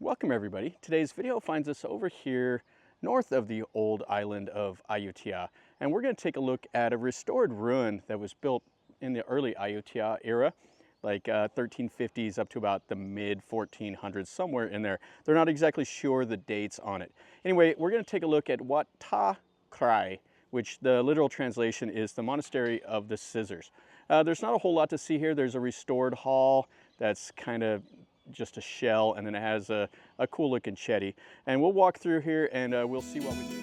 Welcome everybody. Today's video finds us over here north of the old island of Ayutthaya, and we're going to take a look at a restored ruin that was built in the early Ayutthaya era, like 1350s up to about the mid 1400s, somewhere in there. They're not exactly sure the dates on it. Anyway, we're going to take a look at Wat Ta Krai, which the literal translation is the Monastery of the Scissors. There's not a whole lot to see here. There's a restored hall that's kind of just a shell, and then it has a cool looking chetty. And we'll walk through here and we'll see what we see.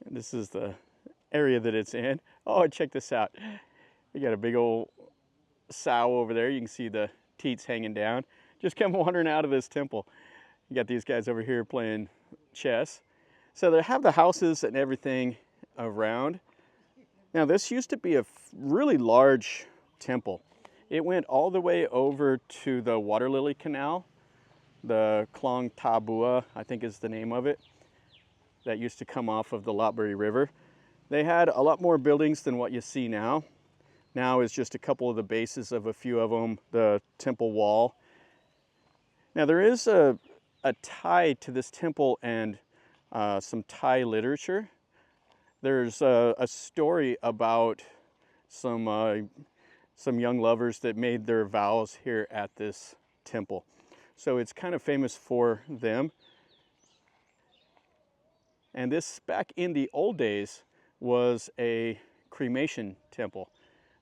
And this is the area that it's in. Oh, check this out. We got a big old sow over there. You can see the teats hanging down. Just come wandering out of this temple. You got these guys over here playing chess. So they have the houses and everything around. Now this used to be a really large temple. It went all the way over to the water lily canal. The Klong Sra Bua, I think is the name of it. That used to come off of the Lopburi River. They had a lot more buildings than what you see now. Now is just a couple of the bases of a few of them, the temple wall. Now there is a tie to this temple and some Thai literature. There's a story about some young lovers that made their vows here at this temple. So it's kind of famous for them. And this, back in the old days, was a cremation temple.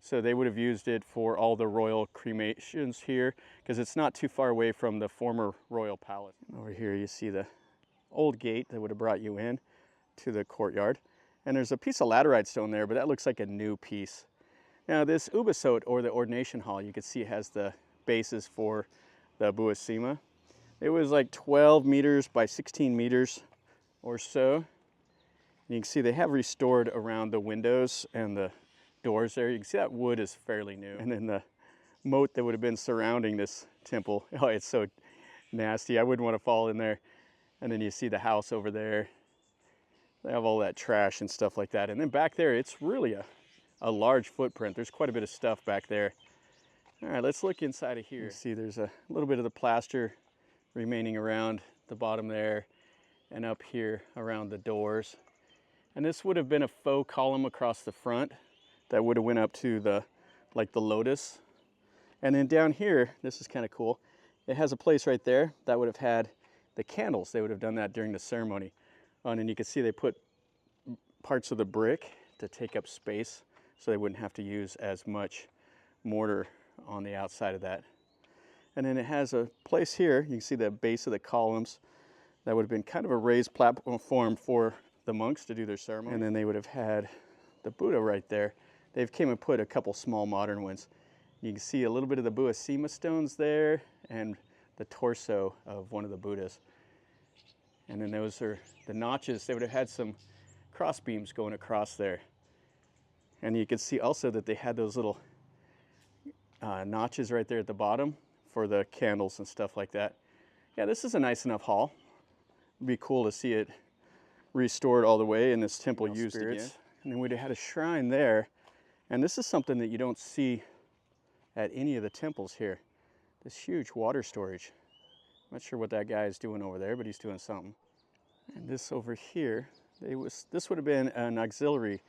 So they would have used it for all the royal cremations here, because it's not too far away from the former royal palace. Over here you see the old gate that would have brought you in to the courtyard. And there's a piece of laterite stone there, but that looks like a new piece. Now this ubasot, or the ordination hall, you can see has the bases for the buasima. It was like 12 meters by 16 meters or so. And you can see they have restored around the windows and the doors there. You can see that wood is fairly new. And then the moat that would have been surrounding this temple. Oh, it's so nasty. I wouldn't want to fall in there. And then you see the house over there. They have all that trash and stuff like that. And then back there, it's really a large footprint. There's quite a bit of stuff back there. All right, let's look inside of here. You see there's a little bit of the plaster remaining around the bottom there and up here around the doors. And this would have been a faux column across the front that would have went up to the lotus. And then down here, this is kind of cool. It has a place right there that would have had the candles. They would have done that during the ceremony. And you can see they put parts of the brick to take up space so they wouldn't have to use as much mortar on the outside of that. And then it has a place here. You can see the base of the columns. That would have been kind of a raised platform for the monks to do their ceremony. And then they would have had the Buddha right there. They've came and put a couple small modern ones. You can see a little bit of the buasima stones there and the torso of one of the Buddhas. And then those are the notches. They would have had some cross beams going across there. And you can see also that they had those little notches right there at the bottom for the candles and stuff like that. Yeah, this is a nice enough hall. It'd be cool to see it restored all the way and this temple used again. And then we'd have had a shrine there. And this is something that you don't see at any of the temples here. This huge water storage. Not sure what that guy is doing over there, but he's doing something. And this over here, this would have been an auxiliary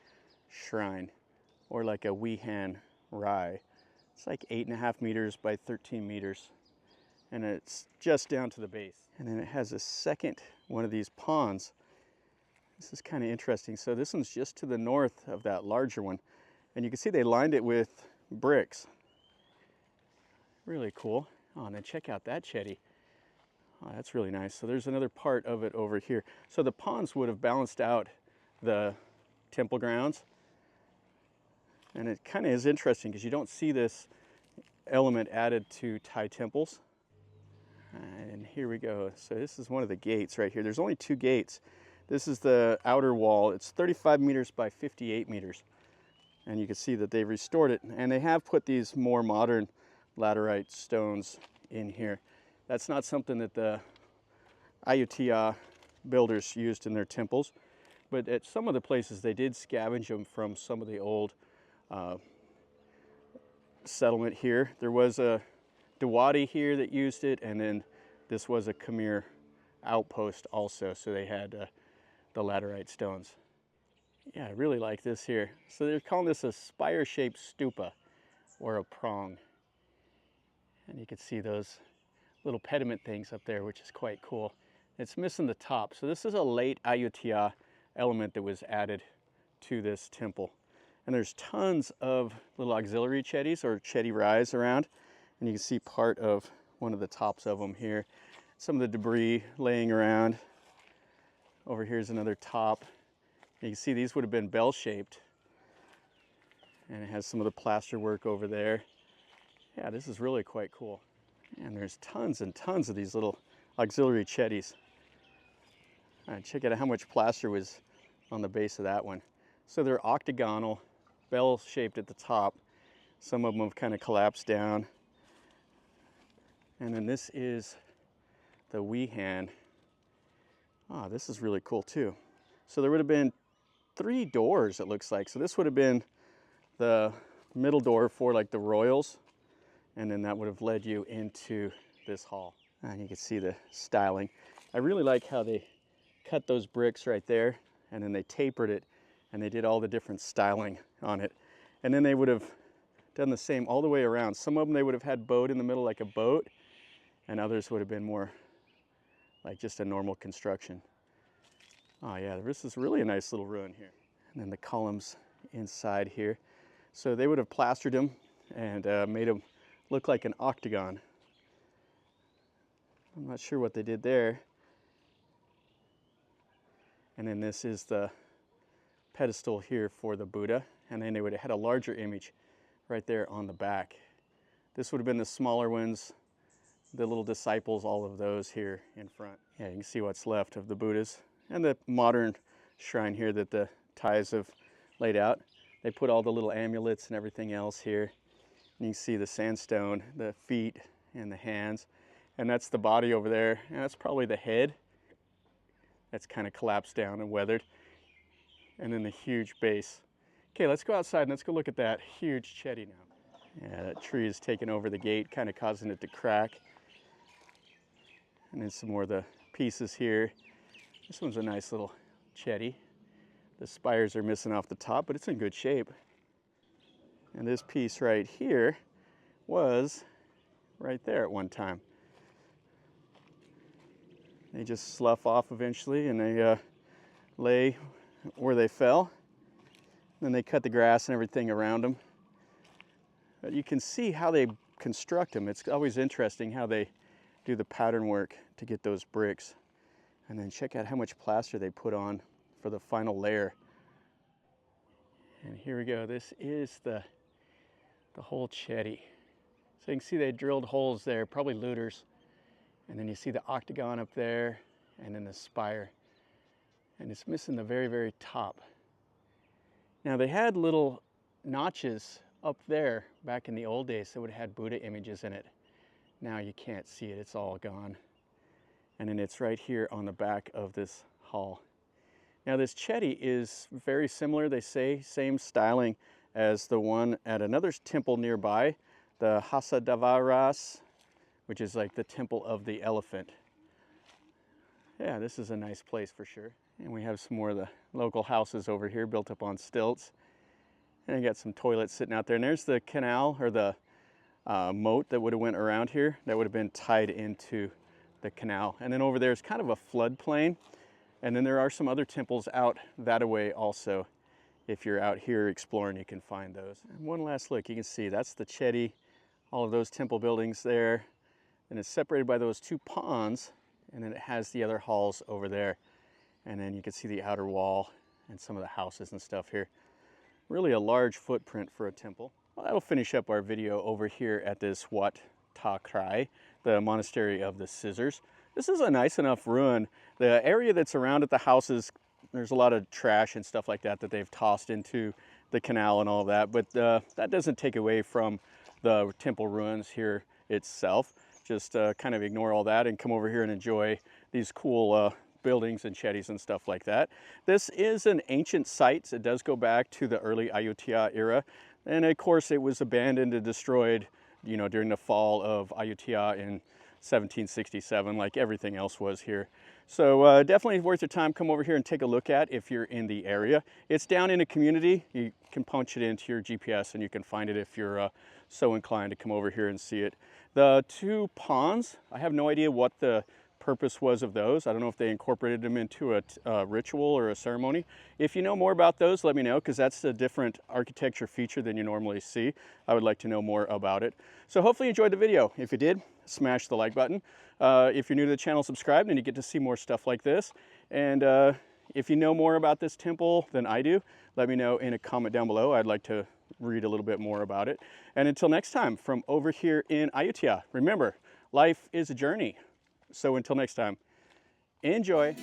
shrine, or like a Wihan Rai. It's like 8.5 meters by 13 meters. And it's just down to the base. And then it has a second one of these ponds. This is kind of interesting. So this one's just to the north of that larger one. And you can see they lined it with bricks. Really cool. Oh, and then check out that chetty. Oh, that's really nice. So there's another part of it over here. So the ponds would have balanced out the temple grounds. And it kind of is interesting because you don't see this element added to Thai temples. And here we go. So this is one of the gates right here. There's only two gates. This is the outer wall. It's 35 meters by 58 meters. And you can see that they've restored it. And they have put these more modern laterite stones in here. That's not something that the Ayutthaya builders used in their temples. But at some of the places, they did scavenge them from some of the old settlement here. There was a Dawadi here that used it, and then this was a Khmer outpost also, so they had the laterite stones. Yeah, I really like this here. So they're calling this a spire-shaped stupa, or a prong. And you can see those little pediment things up there, which is quite cool. It's missing the top. So this is a late Ayutthaya element that was added to this temple. And there's tons of little auxiliary chetties or chetty rise around. And you can see part of one of the tops of them here. Some of the debris laying around. Over here's another top. You can see these would have been bell-shaped. And it has some of the plaster work over there. Yeah, this is really quite cool. And there's tons and tons of these little auxiliary chetties. All right, check out how much plaster was on the base of that one. So they're octagonal, bell-shaped at the top. Some of them have kind of collapsed down. And then this is the Wehan. Ah, this is really cool too. So there would have been 3 doors, it looks like. So this would have been the middle door for like the royals, and then that would have led you into this hall. And you can see the styling. I really like how they cut those bricks right there, and then they tapered it, and they did all the different styling on it. And then they would have done the same all the way around. Some of them they would have had bowed in the middle like a boat, and others would have been more like just a normal construction. Oh yeah, this is really a nice little ruin here. And then the columns inside here. So they would have plastered them and made them look like an octagon. I'm not sure what they did there. And then this is the pedestal here for the Buddha. And then they would have had a larger image right there on the back. This would have been the smaller ones, the little disciples, all of those here in front. Yeah, you can see what's left of the Buddhas. And the modern shrine here that the Thais have laid out. They put all the little amulets and everything else here. And you can see the sandstone, the feet and the hands. And that's the body over there. And that's probably the head. That's kind of collapsed down and weathered. And then the huge base. Okay, let's go outside and let's go look at that huge chetty now. Yeah, that tree is taking over the gate, kind of causing it to crack. And then some more of the pieces here. This one's a nice little chetty. The spires are missing off the top, but it's in good shape. And this piece right here was right there at one time. They just slough off eventually, and they lay where they fell. Then they cut the grass and everything around them. But you can see how they construct them. It's always interesting how they do the pattern work to get those bricks. And then check out how much plaster they put on for the final layer. And here we go. This is the whole chetty. So you can see they drilled holes there, probably looters. And then you see the octagon up there, and then the spire. And it's missing the very, very top. Now they had little notches up there back in the old days that would have had Buddha images in it. Now you can't see it, it's all gone. And then it's right here on the back of this hall. Now this chetty is very similar, they say, same styling as the one at another temple nearby, the Hasadavaras, which is like the temple of the elephant. Yeah, this is a nice place for sure. And we have some more of the local houses over here built up on stilts. And I got some toilets sitting out there. And there's the canal, or the moat that would have went around here. That would have been tied into the canal. And then over there is kind of a floodplain. And then there are some other temples out that way also. If you're out here exploring, you can find those. And one last look, you can see that's the chetty, all of those temple buildings there. And it's separated by those 2 ponds, and then it has the other halls over there. And then you can see the outer wall and some of the houses and stuff here. Really a large footprint for a temple. Well, that'll finish up our video over here at this Wat Ta Krai, the Monastery of the Scissors. This is a nice enough ruin. The area that's around at the houses, there's a lot of trash and stuff like that that they've tossed into the canal and all of that, but that doesn't take away from the temple ruins here itself. Just kind of ignore all that and come over here and enjoy these cool buildings and shetties and stuff like that. This is an ancient site. It does go back to the early Ayutthaya era. And of course it was abandoned and destroyed, you know, during the fall of Ayutthaya in 1767, like everything else was here. So definitely worth your time. Come over here and take a look at if you're in the area. It's down in a community. You can punch it into your GPS and you can find it if you're so inclined to come over here and see it. The two ponds, I have no idea what the purpose was of those. I don't know if they incorporated them into a ritual or a ceremony. If you know more about those, let me know, because that's a different architecture feature than you normally see. I would like to know more about it. So hopefully you enjoyed the video. If you did, smash the like button. If you're new to the channel, subscribe and you get to see more stuff like this. And if you know more about this temple than I do, let me know in a comment down below. I'd like to read a little bit more about it. And until next time, from over here in Ayutthaya, remember, life is a journey. So until next time, enjoy.